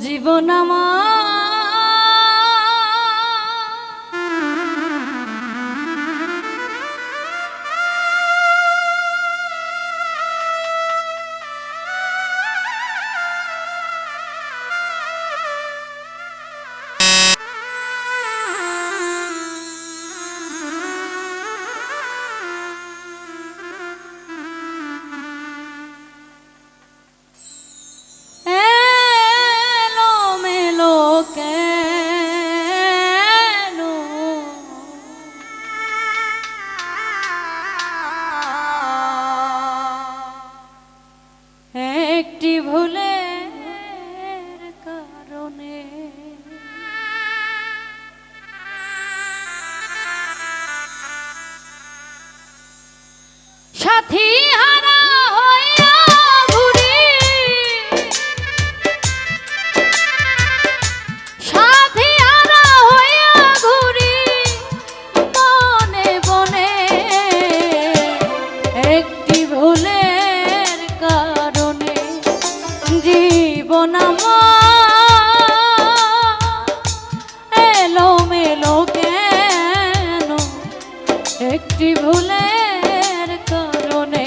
জীবন আমার একটি ভুলের কারণে সাথী হারা হইয়া ঘুরি, সাথী হারা হইয়া ঘুরি বনে বনে। একটি ভুলের কারণে জীবন আমার এলোমেলো কেন? একটি ভুলের কারণে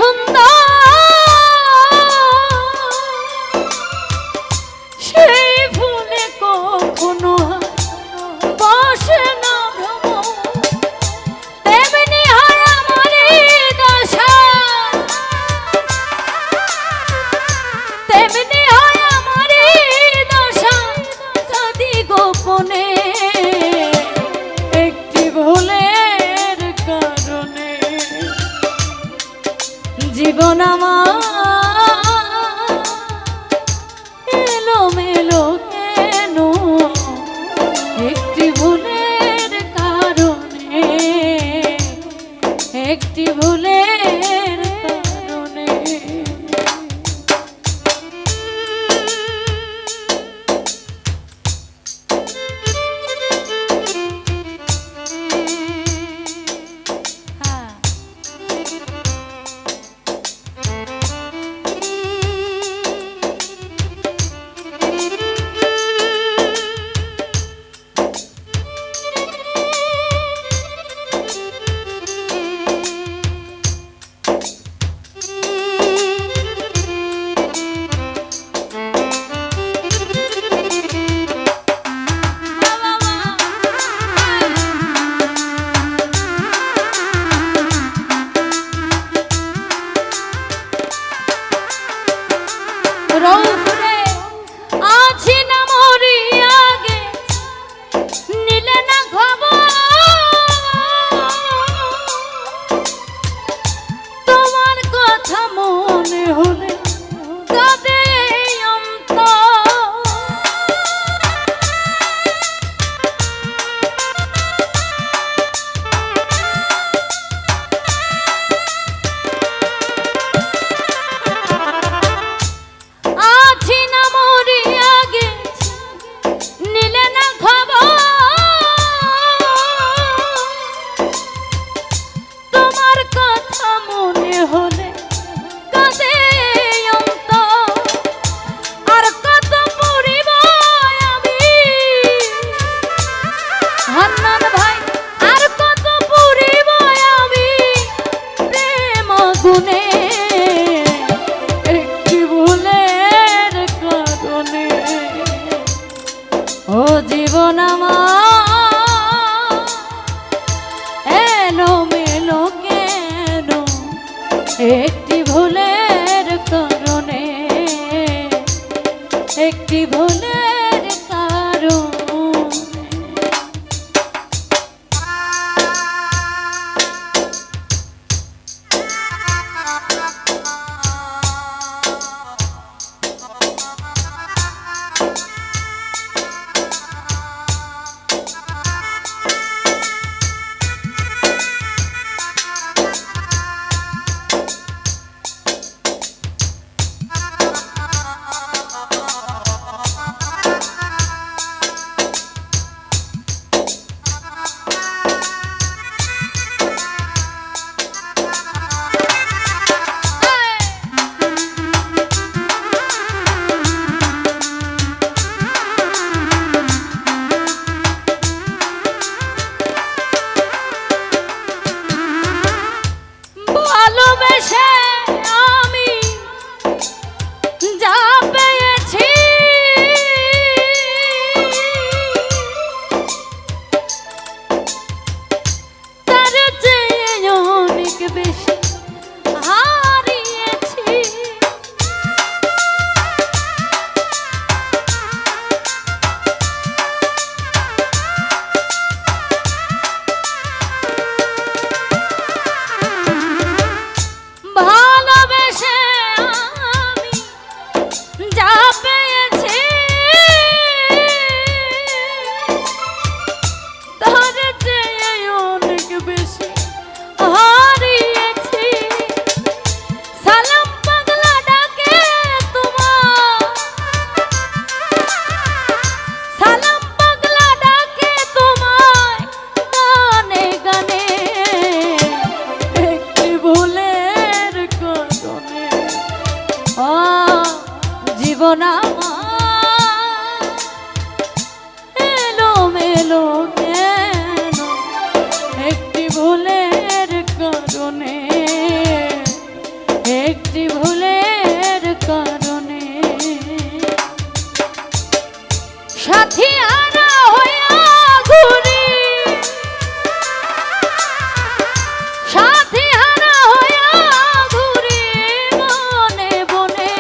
সুন্দর সেই ফুলে কখনো বসে না ভ্রমর, তেমনি হয় আমার দশা, তেমনি হয় আমার দশা, কাঁদি গোপনে একটি ভুলের কারণে। জীবন আমার এলোমেলো কেন একটি ভুলের কারণে, একটি ভুলের কারণে। রৌফরে আছি না মরিয়া গে, নিলে না খবর, তোমার কথা মনে হলে কাঁদে অন্তর। আছি না মরিয়া গেছি, নিলে না খবর, তোমার কথা মনে হলে কাঁদে অন্তর। আর কত পড়িব আমি হান্নান ভাই, আর কত পড়িব আমি প্রেম গুণে একটি ভুলের কারণে। ও জীবন আমার এলোমেলো কেন একটি ভুলের কারণে, একটি ভুলের কারণে। ভালোবেসে আমি যা পেয়েছি, তার চেয়ে অনেক বেশি হারিয়েছি। ভালোবেসে আমি যা পেয়েছি, তার চেয়ে অনেক বেশি হারিয়েছি। সালাম পাগলা ডাকে তোমার, সালাম পাগলা ডাকে তোমায় গানে গানে একটি ভুলের কারণে। জীবন আমার এলোমেলো কেন একটি ভুলের কারণে, একটি ভুলের কারণে সাথী হারা হইয়া ঘুরি, সাথী হারা হইয়া ঘুরি বনে বনে,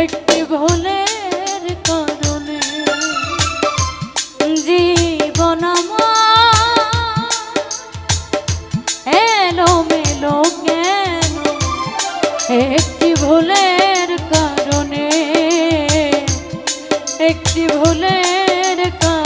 একটি ভুলের কারণে জীবন আমার এলোমেলো কেন, একটি ভুলের কারণে, একটি ভুলের কারণে।